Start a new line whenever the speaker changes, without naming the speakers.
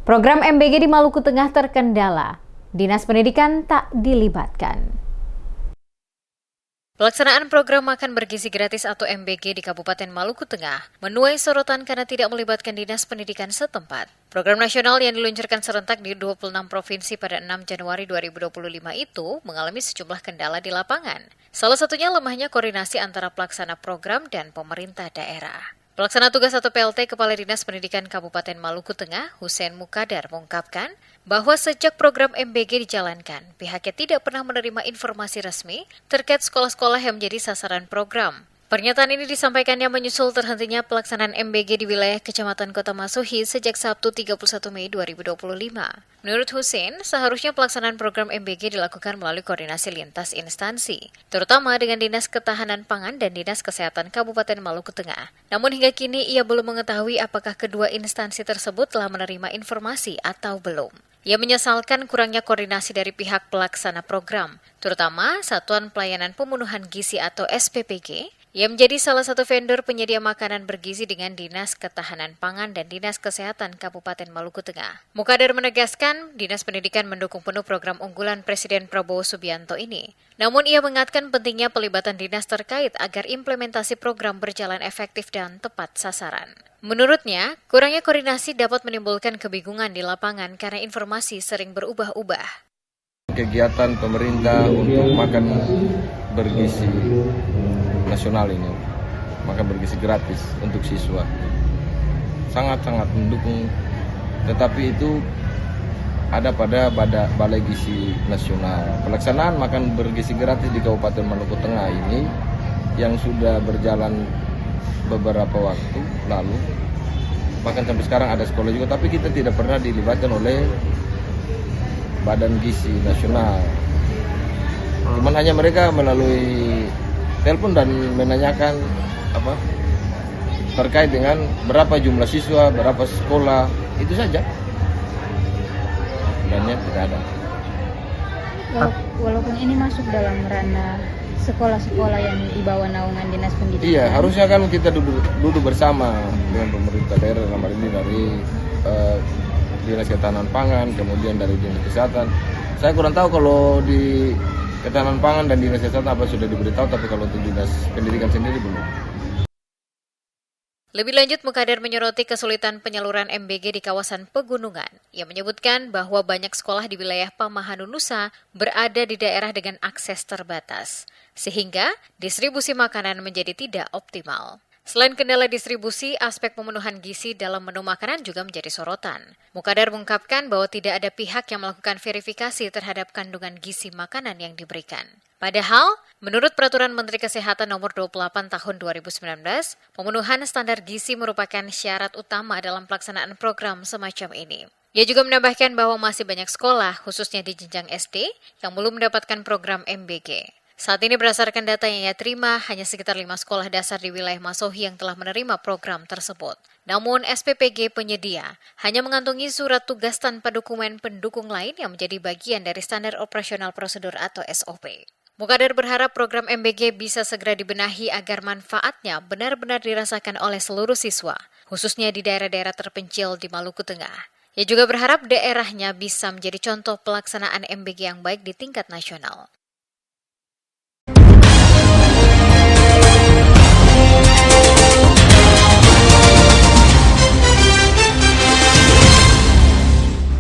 Program MBG di Maluku Tengah terkendala. Dinas Pendidikan tak dilibatkan. Pelaksanaan program makan bergizi gratis atau MBG di Kabupaten Maluku Tengah menuai sorotan karena tidak melibatkan Dinas Pendidikan setempat. Program nasional yang diluncurkan serentak di 26 provinsi pada 6 Januari 2025 itu mengalami sejumlah kendala di lapangan. Salah satunya lemahnya koordinasi antara pelaksana program dan pemerintah daerah. Pelaksana tugas atau PLT Kepala Dinas Pendidikan Kabupaten Maluku Tengah, Hussein Mukadar, mengungkapkan bahwa sejak program MBG dijalankan, pihaknya tidak pernah menerima informasi resmi terkait sekolah-sekolah yang menjadi sasaran program. Pernyataan ini disampaikannya menyusul terhentinya pelaksanaan MBG di wilayah Kecamatan Kota Masuhi sejak Sabtu 31 Mei 2025. Menurut Hussein, seharusnya pelaksanaan program MBG dilakukan melalui koordinasi lintas instansi, terutama dengan Dinas Ketahanan Pangan dan Dinas Kesehatan Kabupaten Maluku Tengah. Namun hingga kini ia belum mengetahui apakah kedua instansi tersebut telah menerima informasi atau belum. Ia menyesalkan kurangnya koordinasi dari pihak pelaksana program, terutama Satuan Pelayanan Pemenuhan Gizi atau SPPG, yang menjadi salah satu vendor penyedia makanan bergizi dengan Dinas Ketahanan Pangan dan Dinas Kesehatan Kabupaten Maluku Tengah. Mukadar menegaskan, Dinas Pendidikan mendukung penuh program unggulan Presiden Prabowo Subianto ini. Namun ia mengingatkan pentingnya pelibatan dinas terkait agar implementasi program berjalan efektif dan tepat sasaran. Menurutnya, kurangnya koordinasi dapat menimbulkan kebingungan di lapangan karena informasi sering berubah-ubah.
Kegiatan pemerintah untuk makan bergizi nasional ini, makan bergizi gratis untuk siswa, sangat-sangat mendukung. Tetapi itu ada pada Balai Gizi Nasional. Pelaksanaan makan bergizi gratis di Kabupaten Maluku Tengah ini yang sudah berjalan beberapa waktu lalu, bahkan sampai sekarang ada sekolah juga, tapi kita tidak pernah dilibatkan oleh Badan Gizi Nasional. Cuman hanya mereka melalui telepon dan menanyakan terkait dengan berapa jumlah siswa, berapa sekolah, itu saja. Dan tidak ada.
Walaupun ini masuk dalam ranah sekolah-sekolah yang di bawah naungan Dinas Pendidikan.
Iya, harusnya kan kita duduk bersama dengan pemerintah daerah, dalam hal ini dari Dinas Ketahanan Pangan, kemudian dari Dinas Kesehatan. Saya kurang tahu kalau di Ketahanan Pangan dan Dinas Kesehatan apa sudah diberitahu, tapi kalau untuk Dinas Pendidikan sendiri belum.
Lebih lanjut, Mukadar menyoroti kesulitan penyaluran MBG di kawasan pegunungan. Ia menyebutkan bahwa banyak sekolah di wilayah Pamahanu Nusa berada di daerah dengan akses terbatas, sehingga distribusi makanan menjadi tidak optimal. Selain kendala distribusi, aspek pemenuhan gizi dalam menu makanan juga menjadi sorotan. Mukadar mengungkapkan bahwa tidak ada pihak yang melakukan verifikasi terhadap kandungan gizi makanan yang diberikan. Padahal, menurut Peraturan Menteri Kesehatan Nomor 28 Tahun 2019, pemenuhan standar gizi merupakan syarat utama dalam pelaksanaan program semacam ini. Ia juga menambahkan bahwa masih banyak sekolah, khususnya di jenjang SD, yang belum mendapatkan program MBG. Saat ini berdasarkan data yang ia terima, hanya sekitar 5 sekolah dasar di wilayah Masuhi yang telah menerima program tersebut. Namun SPPG penyedia hanya mengantongi surat tugas tanpa dokumen pendukung lain yang menjadi bagian dari standar operasional prosedur atau SOP. Mukadar berharap program MBG bisa segera dibenahi agar manfaatnya benar-benar dirasakan oleh seluruh siswa, khususnya di daerah-daerah terpencil di Maluku Tengah. Ia juga berharap daerahnya bisa menjadi contoh pelaksanaan MBG yang baik di tingkat nasional.